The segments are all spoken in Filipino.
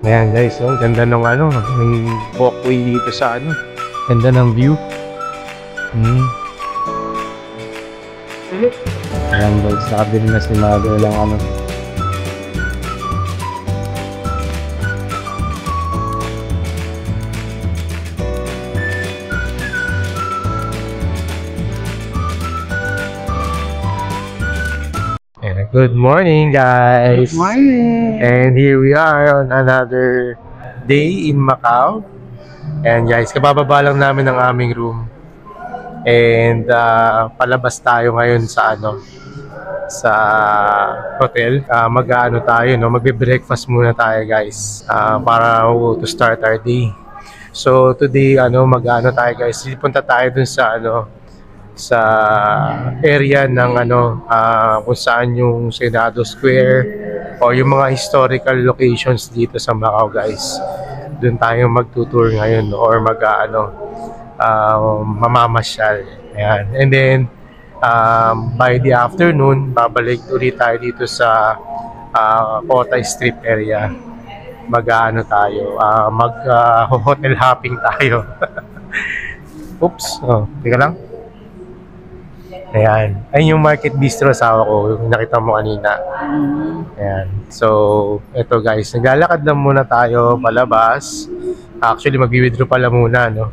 Ayan guys, oh, ganda ng ano, ng walkway dito sa ano. Ganda ng view. Ayan guys, nakabili na si Mother lang ano. Good morning guys! Good morning! And here we are on another day in Macau. And guys, kabababa lang namin ng aming room. And palabas tayo ngayon sa ano, sa hotel. Mag-ano tayo, no? Magbe-breakfast muna tayo guys, para to start our day. So today ano, mag-ano tayo guys, punta tayo dun sa ano, sa area ng ano, kung saan yung Senado Square o yung mga historical locations dito sa Macau guys. Doon tayo magtutour ngayon or mamamasyal. Ayan. And then by the afternoon, babalik ulit tayo dito sa Kotay Strip area. Mag-ano tayo, hotel hopping tayo. Oops, teka lang. Ayan. Ayun yung Market Bistro asawa ko, yung nakita mo kanina. Ayan. So, eto guys, naglalakad lang muna tayo palabas. Actually, mag-withdraw pala muna, no?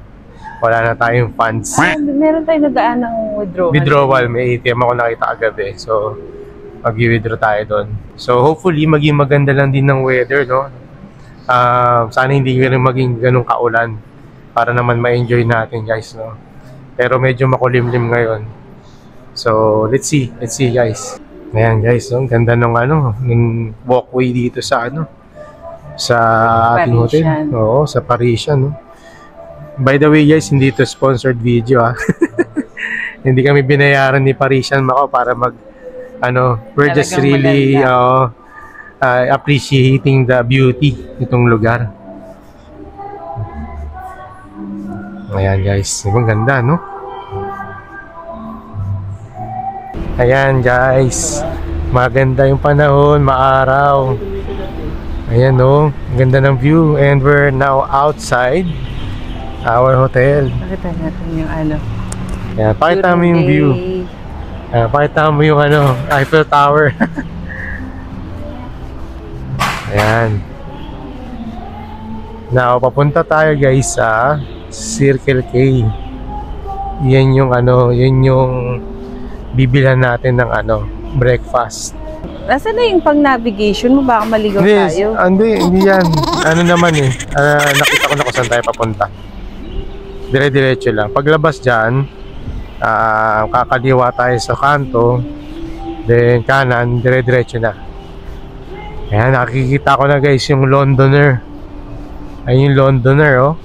Wala na tayong funds. Meron tayong nadaan ng withdrawal. Withdrawal, may ATM ako nakita kagabi. So, mag-withdraw tayo doon. So, hopefully, maging maganda lang din ng weather, no? Sana hindi maging ganun kaulan para naman ma-enjoy natin, guys, no? Pero medyo makulimlim ngayon. So, let's see guys. Ayan guys, ang ganda ng ano, ng walkway dito sa ano, sa ating hotel. Oo, sa Parisian, no. By the way guys, hindi to sponsored video Hindi kami binayaran ni Parisian Macau para mag ano, we're just really appreciating the beauty nitong lugar. Ayan guys, ibang ganda, no? Ayan guys, maganda yung panahon, maaraw. Ayan no, ganda ng view. And we're now outside our hotel. Pakita natin yung ano. Ayan, pakita mo yung view. Pakita mo yung ano, Eiffel Tower. Ayan. Now, papunta tayo guys sa Circle K. Yan yung ano, yun yung bibilhan natin ng ano, breakfast. Nasaan na yung pang-navigation mo? Baka maligaw tayo. Hindi yan. Ano naman nakita ko na kung saan tayo papunta. Dire-diretso lang. Paglabas dyan, kakaliwa tayo sa kanto. Then kanan, dire-diretso na. Ayan, nakikita ko na guys yung Londoner. Ayun yung Londoner, oh.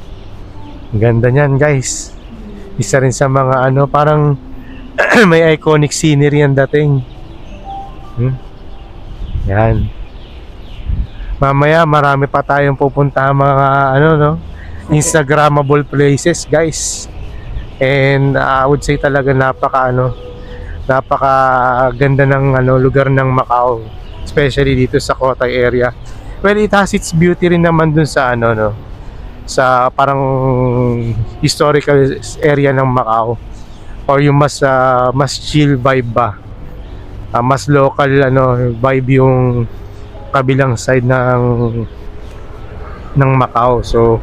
Ganda niyan guys. Isa rin sa mga ano, parang may iconic scenery ang dating. Yan. Mamaya marami pa tayong pupunta mga ano, no, Instagrammable places guys. And I would say talaga napaka ganda ng ano, lugar ng Macau, especially dito sa Kotay area. Well, it has its beauty rin naman dun sa ano, no, sa parang historical area ng Macau. Or yung mas chill vibe ba, mas local ano vibe yung kabilang side ng Macau. So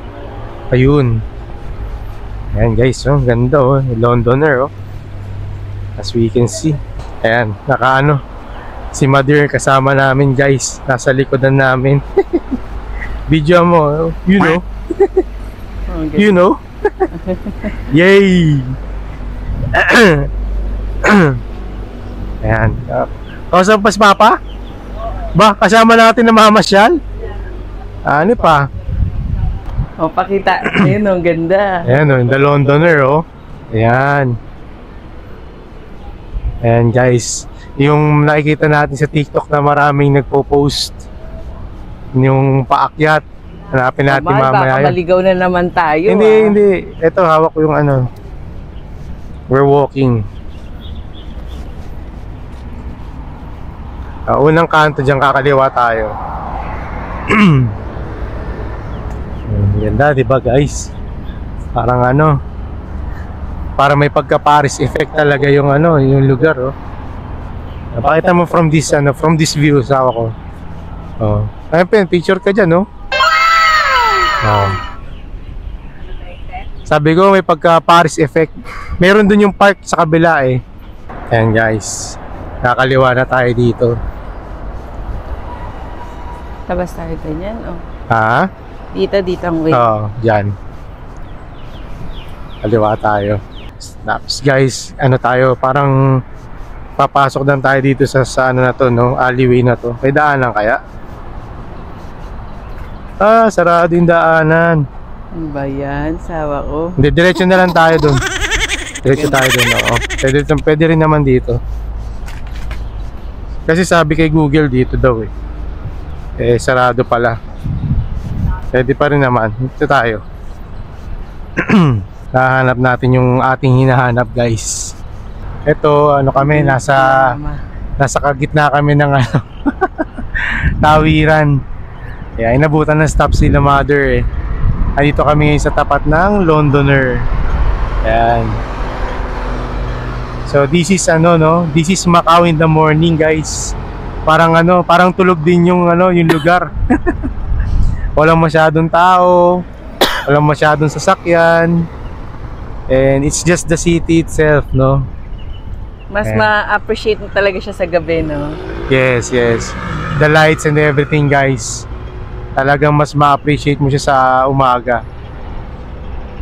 ayun, ayan guys, oh, ganda, oh, Londoner, oh, as we can see. Ayan, naka si Mother kasama namin guys, nasa likodan namin. Video mo, you know. Okay. You know. Yay. Ayan. Kausap pa si Papa? Ba, kasama natin na mamasyal? Ano pa? O, pakita. Ayun, ang ganda. Ayan, oh, the Londoner, oh. Ayan. Ayan, guys. Yung nakikita natin sa TikTok na maraming nagpo-post. Yung paakyat. Hanapin natin mamaya. Baka maligaw na naman tayo. Hindi. Ito, hawak ko yung ano. We're walking. Unang kanto dyan, kakaliwa tayo. Ganda, di ba guys? Parang ano, para may pagka-Paris effect talaga yung ano, yung lugar, oh. Napakita mo from this ano, from this view sa ako. Oh. Ayun, picture ka diyan, no? Oh. Sabi ko may pagka-Paris effect. Meron dun yung park sa kabila eh. Ayan guys. Nakakaliwa na tayo dito. Labas tayo ganyan, oh. Ha? Dito ang way. Oo, dyan. Kaliwa tayo. Snaps guys, ano tayo, parang papasok lang tayo dito sa ano na to, no? Alleyway na to. May daanan kaya? Ah, sarado yung daanan. Ano ba yan? Sawa ko. Hindi, diretso na lang tayo dun. Diretso tayo dun, oo. Pwede rin naman dito. Kasi sabi kay Google dito daw eh. Eh, sarado pala. Pwede pa rin naman. Dito tayo. Hahanap natin yung ating hinahanap guys. Ito, ano kami, nasa kagitna kami ng ano, tawiran. Kaya inabutan ng stop sila mother eh. Dito kami sa tapat ng Londoner. Ayan. So this is ano, no? This is Macau in the morning guys. Parang ano, parang tulog din yung ano, yung lugar. Walang masyadong tao, walang masyadong sasakyan. And it's just the city itself, no? Mas ma-appreciate mo talaga siya sa gabi, no? Yes, yes. The lights and everything, guys. Talagang mas ma-appreciate mo siya sa umaga.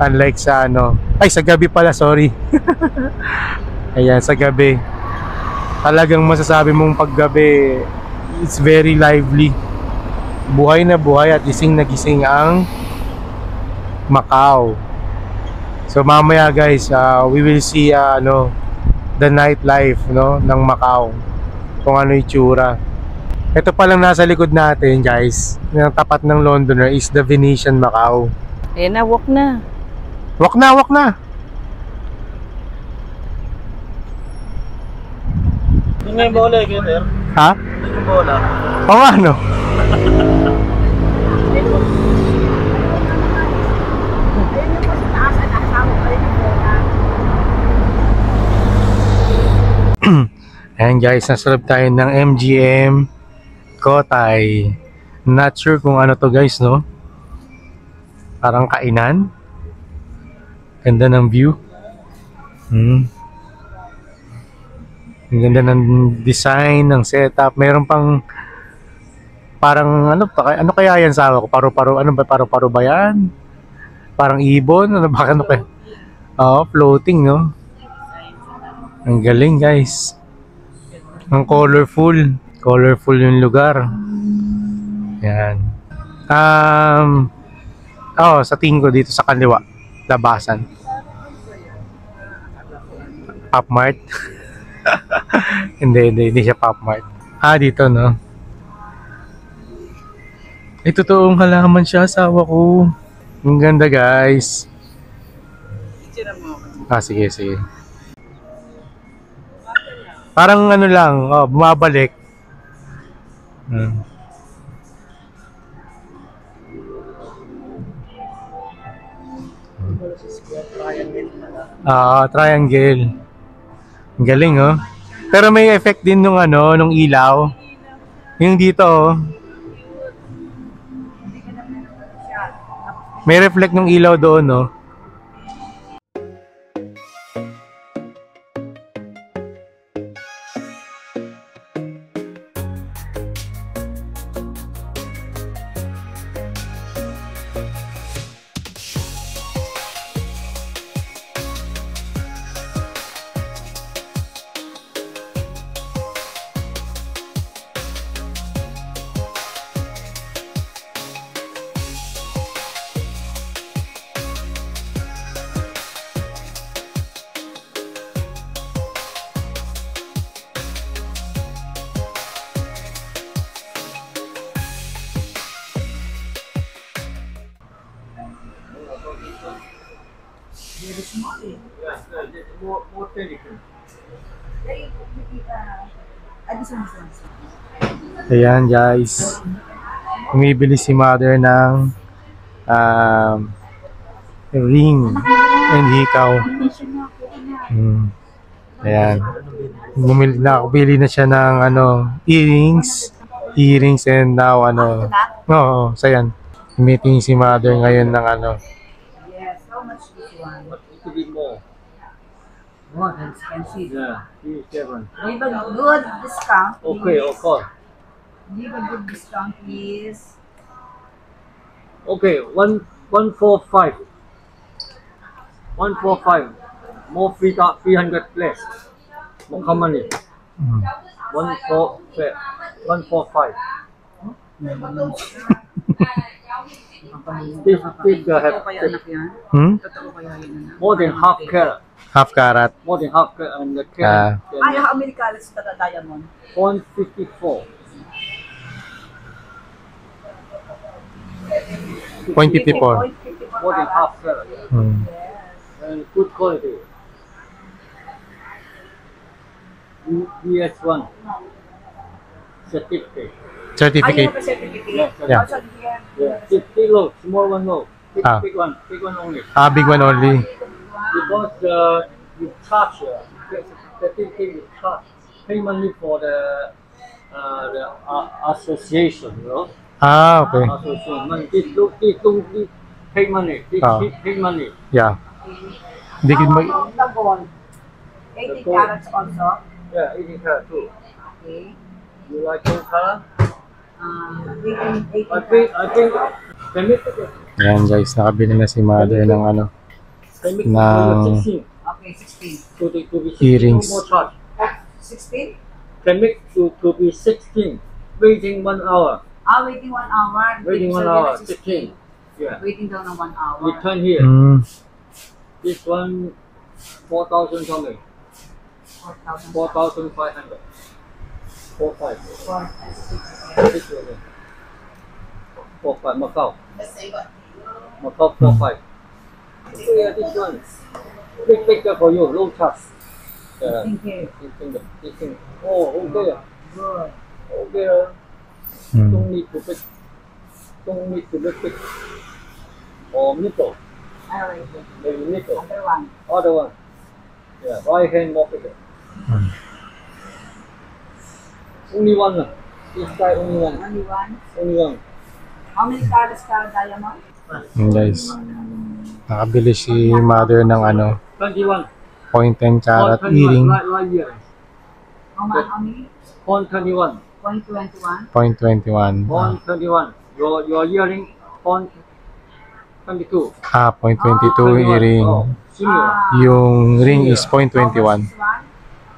Unlike sa ano, ay sa gabi pala, sorry. Ayan, sa gabi. Talagang masasabi mong paggabi, it's very lively. Buhay na buhay at gising na gising ang Macau. So mamaya guys, we will see ano, the nightlife, no, ng Macau. Kung ano yung itsura. Ito pa lang nasa likod natin guys, ng tapat ng Londoner is the Venetian Macau. Ayan na, walk na. Walk na, walk na. Hindi nga yung bola eh, sir. Ha? Hindi yung bola. Oo, ano? Ayan guys, nasa loob tayo ng MGM Cotai. Not sure kung ano to guys, no? Parang kainan. Ganda ng view. Ang ganda ng design, ng setup. Meron pang parang ano kaya yan sa ako? Paru-paro, ano ba, paru-paro ba yan? Parang ibon, ano ba, ano kaya? Oo, floating, no? Ang galing guys. Ang colorful yung lugar. Yan. Sa tingin ko dito sa kaliwa, labasan. Pop Mart. hindi siya Pop Mart. Dito, no? Ay, totoong halaman siya, asawa ko. Ang ganda, guys. Sige. Parang ano lang, bumabalik. Triangle. Ang galing, oh. Pero may effect din nung ano, nung ilaw. Yung dito, oh. May reflect nung ilaw doon, oh. Ayan guys, bumibili si mother ng ring and hikaw. Ayan. Nakabili na siya ng earrings and now oo, so yan. Meeting si mother ngayon ng Yes, how much this one? But it could be more. More than expensive. Yeah, 37. Give a good discount, please. Okay, of course. Give a good discount, please. Okay, 145. 145. More 300 less. More money. 145. This have Kaya anak yan? Totoo kaya yun anak? more than half carat. half carat. More than half carat and the carat. Ay, how many carats ka diamond? 154. 0.54. 0.54 More than half carat. And good quality. DS1 certificate. Certificate. certificate? Yeah. Oh, certificate. Yeah, big low, small one low. Big, Ah. big one only. Big one only. Because you charge certificate you charge pay money for the association, you know. Okay. Association money. This don't pay money. This Ah. pay money. Yeah. Hindi How ko mag... about the gold? 80 carats also? Yeah, 80 carat too. Okay. You like gold color? 18 I think can make it. Ayan guys, nakabili na si mother ng Can make it Ng- 16. Okay, 16. To be 16. Earrings. No more charge. 16? Can make to be 16. Waiting 1 hour. Waiting 1 hour. Waiting 1 So, hour. yun, 16. 16. Yeah. Waiting daw ng 1 hour. Return here. This one 4,000 something. 4,000. 4,500. 4,500. This one. 4,500. Macau. Macau 4,500. Yeah, this one. Big picture for you. Low charge. Thank you. This thing. Oh, okay. Good. Okay. Don't need to pick. Don't need to pick. Or nickel. Alright. Maybe nickel. Other one. Other one. Yeah, right hand more bigger. Only one. This guy only one. Only one. Only one. How many carats ka diamond? Guys, nakabili si mother ng 21. 0.10 carat 21. earring. Right here. How many? 21. 0.21. 0.21. 21. Your earring 22. 0.22 earring. Oh, similar. Yung ring is 0.21.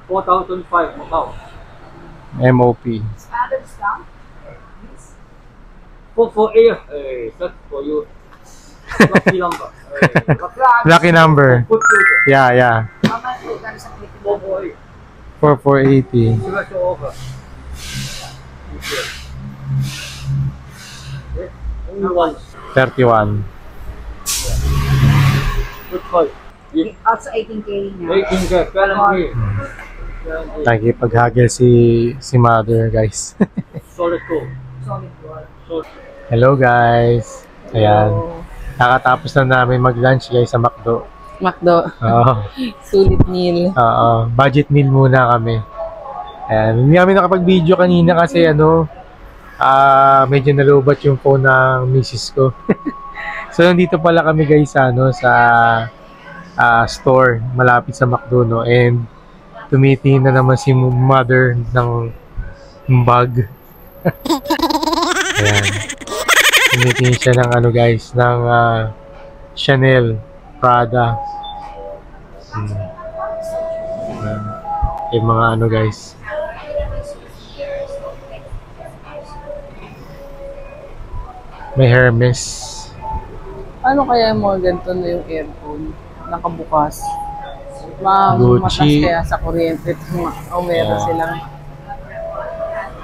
4,500 Macau. MOP. Standard discount? 448. Hey, that's for you. Lucky number. Hey, Lucky number. Good future. Yeah. How much is that sa 448. 4480. Special offer. Only once. 31. Good choice. Also 18K niya. 18 ka, guarantee. Nakikipag-hagel si mother guys. Solid gold. Solid gold. Solid. Hello guys. Ayan. Nakatapos na namin mag-lunch guys sa McDo. McDo. Oo. Sulit meal. Oo. Budget meal muna kami. Ayan. Hindi kami nakapag-video kanina kasi medyo nalobat yung phone ng misis ko. So nandito pala kami guys sa store malapit sa McDo, no? And tumitingin na naman si mother ng bag. Ayan. Tumitingin siya ng guys, ng Chanel, Prada. Ayan. Yung mga guys. May Hermes. Ano kaya yung mga ganito na yung aircon? Nakabukas. Gucci. Matas kaya sa kuryente. O meron Yeah. silang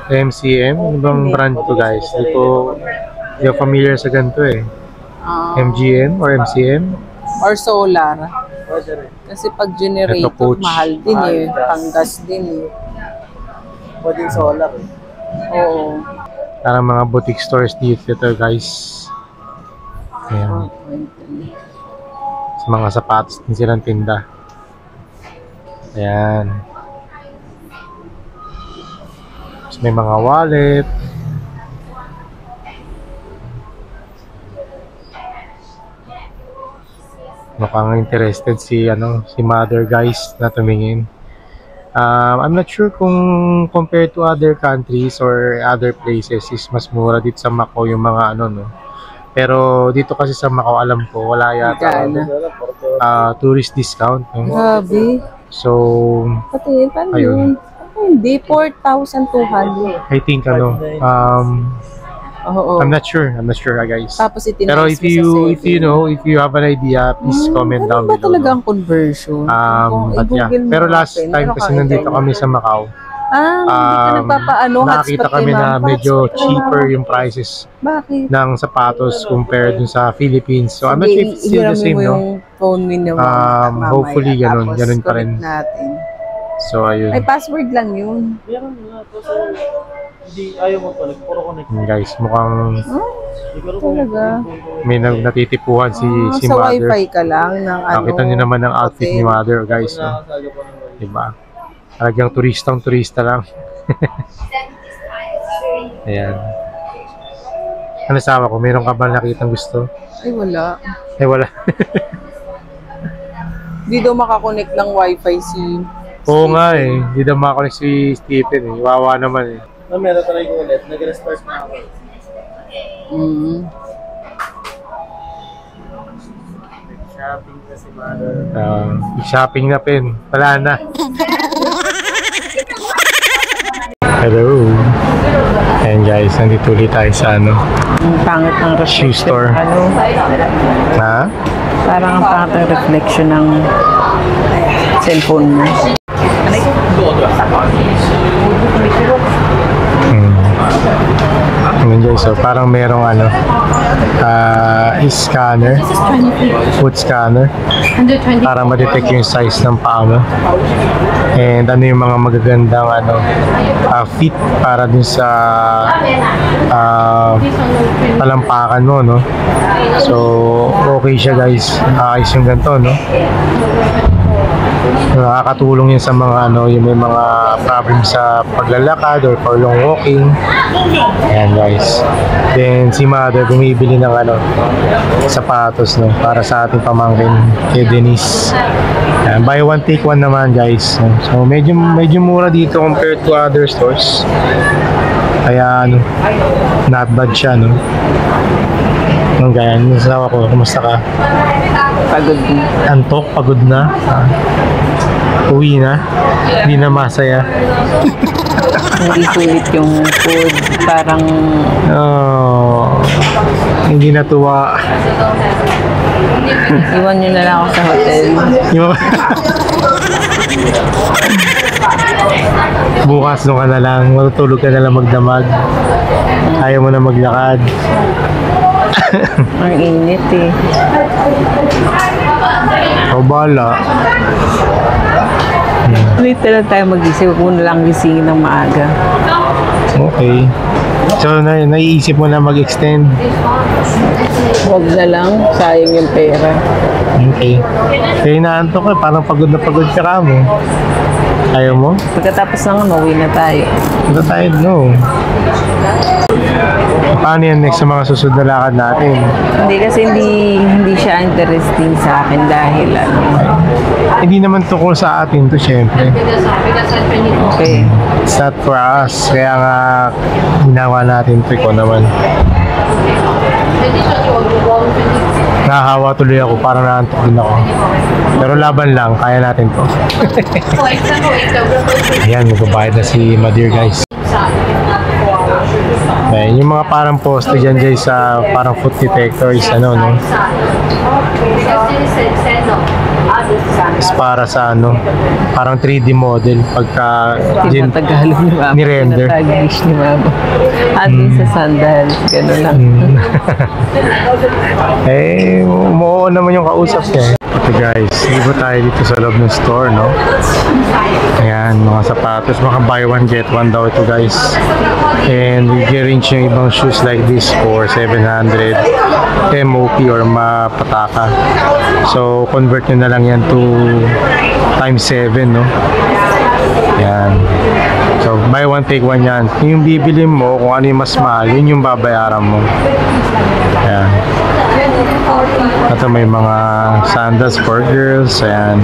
MCM? Ano bang brand to guys? Hindi ko familiar sa ganito eh. MGM or MCM? or solar. Kasi pag generator, Ito, coach. mahal din eh. Panggas din eh. Pwedeng solar. Oo. Parang mga boutique stores dito guys. Ayan. Sa mga sapatos din silang tinda. Ayan. Tapos may mga wallet. Mukhang interested si mother guys na tumingin. I'm not sure kung compared to other countries or other places is mas mura dito sa Macau yung mga no. Pero dito kasi sa Macau alam ko wala yata tourist discount. No? Grabe. So, Pati, paano ayun. yun? Hindi, 4,200. I think Oo. I'm not sure guys. Tapos Pero if you know, if you have an idea, please comment down ba below. talaga ang conversion? But yeah. I-Google mo Pero last natin. time Meron kasi kang nandito internet. kami sa Macau, Hindi ka nagpapaano, nakakita hotspot kami kay na ma'am. medyo Hotspot kay cheaper ma'am. yung prices Bakit? ng sapatos compared dun sa Philippines. So I'm not sure if it's still the same, mo no? yung phone mo na mamaya. Hopefully ganun pa rin. Connect natin. So ayun. Ay, password lang yun. Meron nga, kasi hindi ayaw mo connect, puro connect. Guys, mukhang Talaga? may natitipuhan si Sa mother. wifi ka lang ng Nakita niyo naman ang outfit ni mother, guys. No? Nakakasaga pa naman. Diba? Talagang turista lang. Ayan. Ano sama ko? Meron ka ba nakitang gusto? Ay, wala. Eh, wala. Hindi daw makakonect ng wifi si... Oo nga eh. Hindi daw makakonek si Stephen eh. Wawa naman eh. Meron try ko ulit, nag-restart na ako. Shopping kasi mother. Shopping na pin. Wala na. Hello. Ayan guys, nandito ulit tayo sa Ang pangit ng shoe store. Ha? Parang ang pangit ng reflection ng cellphone mo. Ayan guys, so parang merong scanner, foot scanner, para ma-detect yung size ng paa mo. And ano yung mga magagandang fit para dun sa palampakan mo, no? So, okay siya guys. Ayos yung ganito, no? Nakakatulong yun sa mga yung may mga problem sa paglalakad or for long walking. Ayan guys. Then si mother bumibili ng sapatos, no, para sa ating pamangkin kay Denise. Ayan, buy one take one naman guys. So medyo mura dito compared to other stores. Kaya not bad siya, no. Ang ganyan, nasawa ko, kumusta ka? Pagod mo. Antok, pagod na. Uwi na. Hindi na masaya. Hindi sulit yung food. Parang... hindi natuwa. Iwan nyo na lang ako sa hotel. Bukas doon ka na lang. Matutulog ka na lang magdamag. Ayaw mo na maglakad. Ang init eh. O bala. Late na lang tayo mag-isip. Huwag mo na lang gisingin ng maaga. Okay. So, naiisip mo na mag-extend. Huwag na lang. Sayang yung pera. Okay. Kaya inaantok ka. Parang pagod na pagod ka mo. Ayaw mo? Pagkatapos ng uwi na tayo. Punta tayo, no. Paano yan next sa mga susunod na lakad natin? Hindi kasi hindi siya interesting sa akin dahil Hindi naman tungkol sa atin to, syempre. okay. It's not for us. Kaya nga, ginawa natin to. Ikaw naman. Nahahawa tuloy ako. Parang naantok din ako. Pero laban lang. Kaya natin to. Ayan, magbabayad na si Madir, guys. Ayan, yung mga parang poste dyan guys sa parang foot detector is no? Is para sa parang 3D model pagka Tinatagalog ni Mama. ni-render. Tinataglish ni Mama. At sa sandals. Gano'n lang. Umuo naman yung kausap niya. Ito guys, libo tayo dito sa loob ng store, no? Ayan, mga sapatos, mga buy one get one daw ito guys. And we range yung ibang shoes like this for 700 MOP. malaki or mapataka. So convert nyo na lang yan to times 7, no? Yan. So buy one take one yan. Yung bibili mo, kung ano yung mas mahal, yun yung babayaran mo. Yan. Ito may mga sandals for girls. Ayan.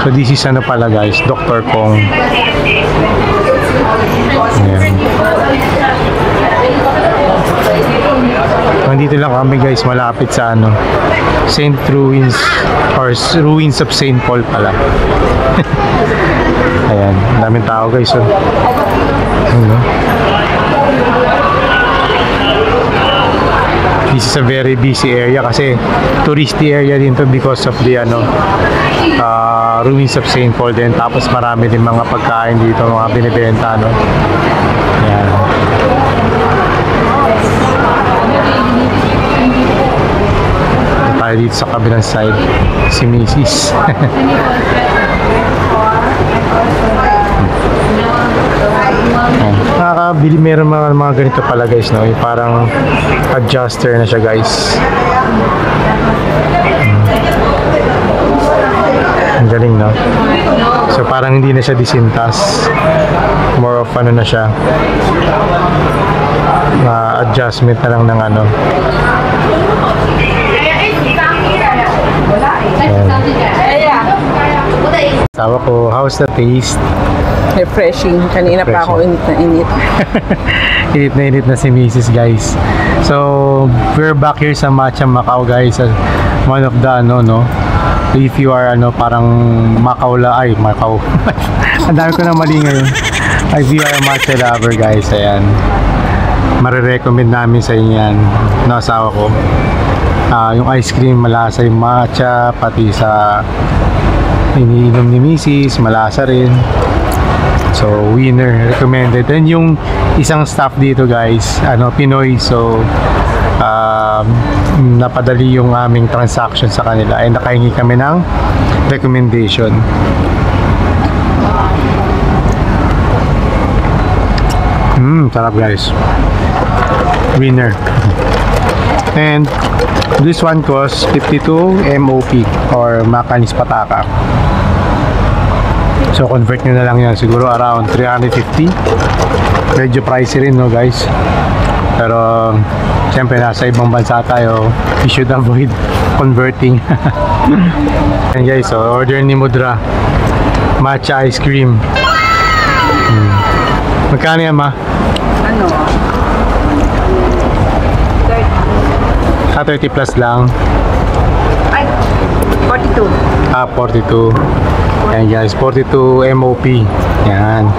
So this is ano pala guys, Dr. Kong. Ayan. Nandito lang kami guys, malapit sa ano, St. Ruins or Ruins of St. Paul pala. Ayan, daming tao guys. So, ano? This is a very busy area kasi touristy area din to because of the ano, Ruins of St. Paul din. Tapos marami din mga pagkain dito, mga binibenta, no? Ayan. Tayo dito sa kabilang side, si Macy's. Nakakabili, meron mga ganito pala guys, no? Yung parang adjuster na siya guys. Ang galing, no? So parang hindi na siya disintas, more of ano na siya, adjustment na lang ng ano. Tawa ko, how's the taste? Refreshing. Kanina pa ako init na init. Init na si Mrs. guys. So, we're back here sa Matcha Macau guys. One of the ano, no? If you are ano, parang Macau. Ang dami ko na mali ngayon. If you are a matcha lover guys, ayan. Marirecommend namin sa inyo yan. Nasawa ko. Yung ice cream, malasa yung matcha, pati sa iniinom ni Mrs. malasa rin. So winner, recommended. And yung isang staff dito guys, ano, Pinoy. So napadali yung aming transaction sa kanila ay nakahingi kami ng recommendation. Sarap guys. Winner. And this one costs 52 MOP or Macanis Pataka. So convert nyo na lang yan, siguro around 350. Medyo pricey rin, no guys, pero siyempre nasa ibang bansa tayo, you should avoid converting. And guys, so order ni Mudra matcha ice cream. Magkano yan, ma? Ano? 30 plus lang. Ay, 42. 42. Yan guys, 42 MOP. Yan.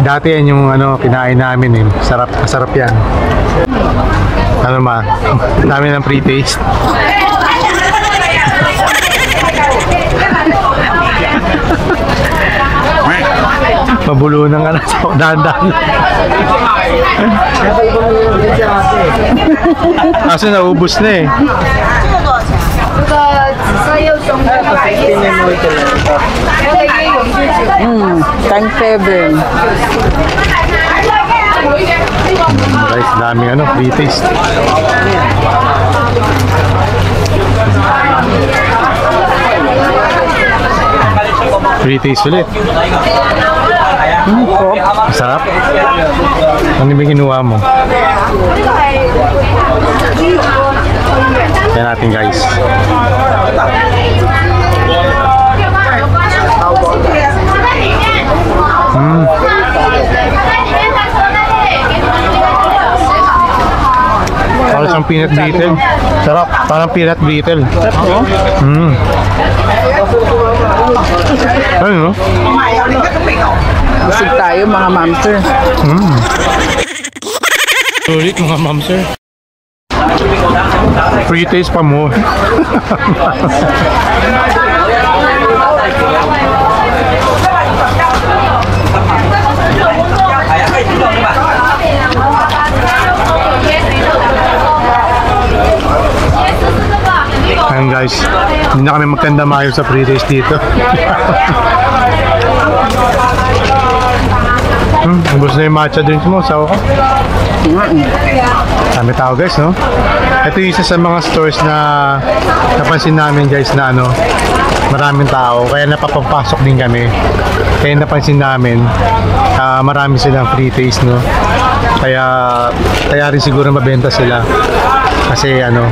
Dati yan yung ano, kinain namin eh. Sarap yan. Ano ma? Dami ng pre-taste. Mabulo ng ano, dahan-dahan. Kasi naubos na eh. Tang fever. Guys, dami ano, free taste. Free taste ulit. Masarap. Ano yung kinuha mo? Yan natin guys. Parang siyang peanut brittle. Sarap. Parang peanut brittle. Ano no? Busog tayo mga mamster. Sulit mga mamster. Free taste pa mo. Ayan guys, hindi na kami magkandamayo sa free taste dito. Ubus na yung matcha drinks mo, sawa ka? Dami tao guys, no? Ito yung isa sa mga stores na napansin namin guys na ano, maraming tao. Kaya napapapasok din kami. Kaya napansin namin, marami silang free taste, no? Kaya rin siguro mabenta sila. Kasi ano,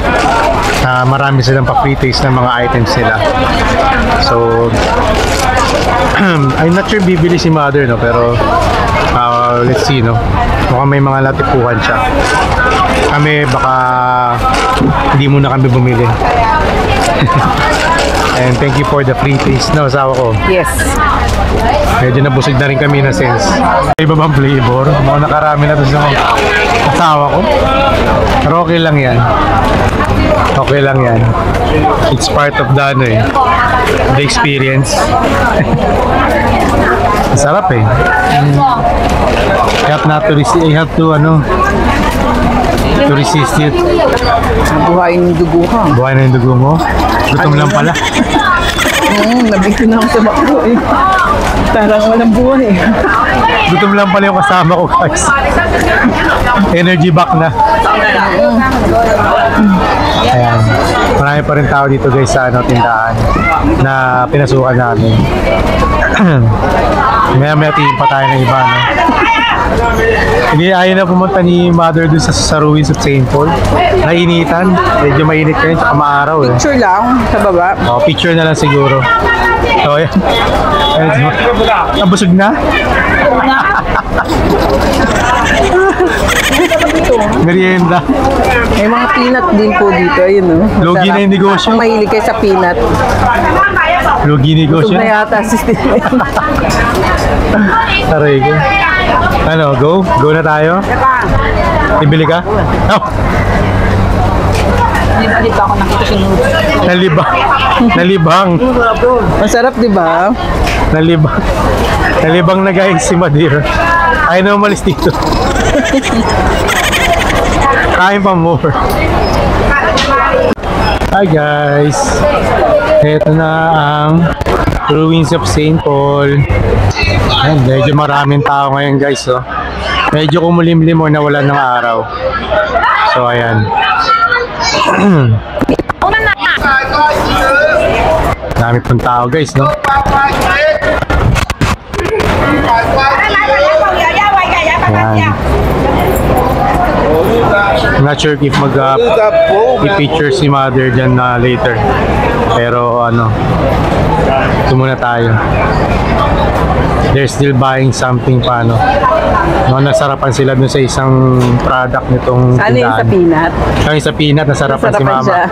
marami silang pa-free taste ng mga items nila. So, I'm not sure bibili si mother, no? Pero, let's see, no? Mukhang may mga latipuhan siya. Kami, baka hindi muna kami bumili. And thank you for the free taste, no? Asawa ko. Yes. Medyo nabusog na rin kami na sense. Iba bang flavor? Mukhang nakarami na to sa asawa ko. Pero okay lang yan. Okay lang yan. It's part of the ano eh, the experience. Sarap eh. You have to ano, to resist it. Buhayin yung dugo ka. Buhay na yung dugo mo. Gutom lang pala. Nabigti na ako sa makro eh. Tarang walang buhay eh. Gutom lang pala yung kasama ko guys. Energy back na. Ayan. Marami pa rin tao dito guys sa ano, tindahan na pinasukan namin. Maya tingin pa tayo ng iba, no? Hindi, ayaw na pumunta ni mother doon sa ruins of St. Paul. Nainitan. Medyo mainit kayo tsaka maaraw eh. Picture lang sa baba. Oh, picture na lang siguro. So, yan. Nabusog na? Merienda. May mga peanut din po dito. Ayun o. Lugi na yung negosyo. Kung mahilig kayo sa peanut. Lugi negosyo. Busog na yata si Steve. Taray ko. Ano, go? Go na tayo? Ibili ka? Oh! Hindi pa ako nakita si Nudes. Nalibang. Nalibang. Masarap, di ba? Nalibang. Nalibang na guys si Madir. Ayaw na umalis dito. Kain pa more. Hi guys. Ito na ang ruins of St. Paul. Ayan, medyo maraming tao ngayon guys. Oh. Medyo kumulimlim o nawalan ng araw. So ayan. Dami pong tao guys, no? Ayan. I'm not sure if i-picture si mother dyan na later. Pero ano, ito muna tayo. They're still buying something pa, no? No, nasarapan sila dun sa isang product nitong Sana yung sa peanut. Yung sa peanut, nasarapan si mama. Siya.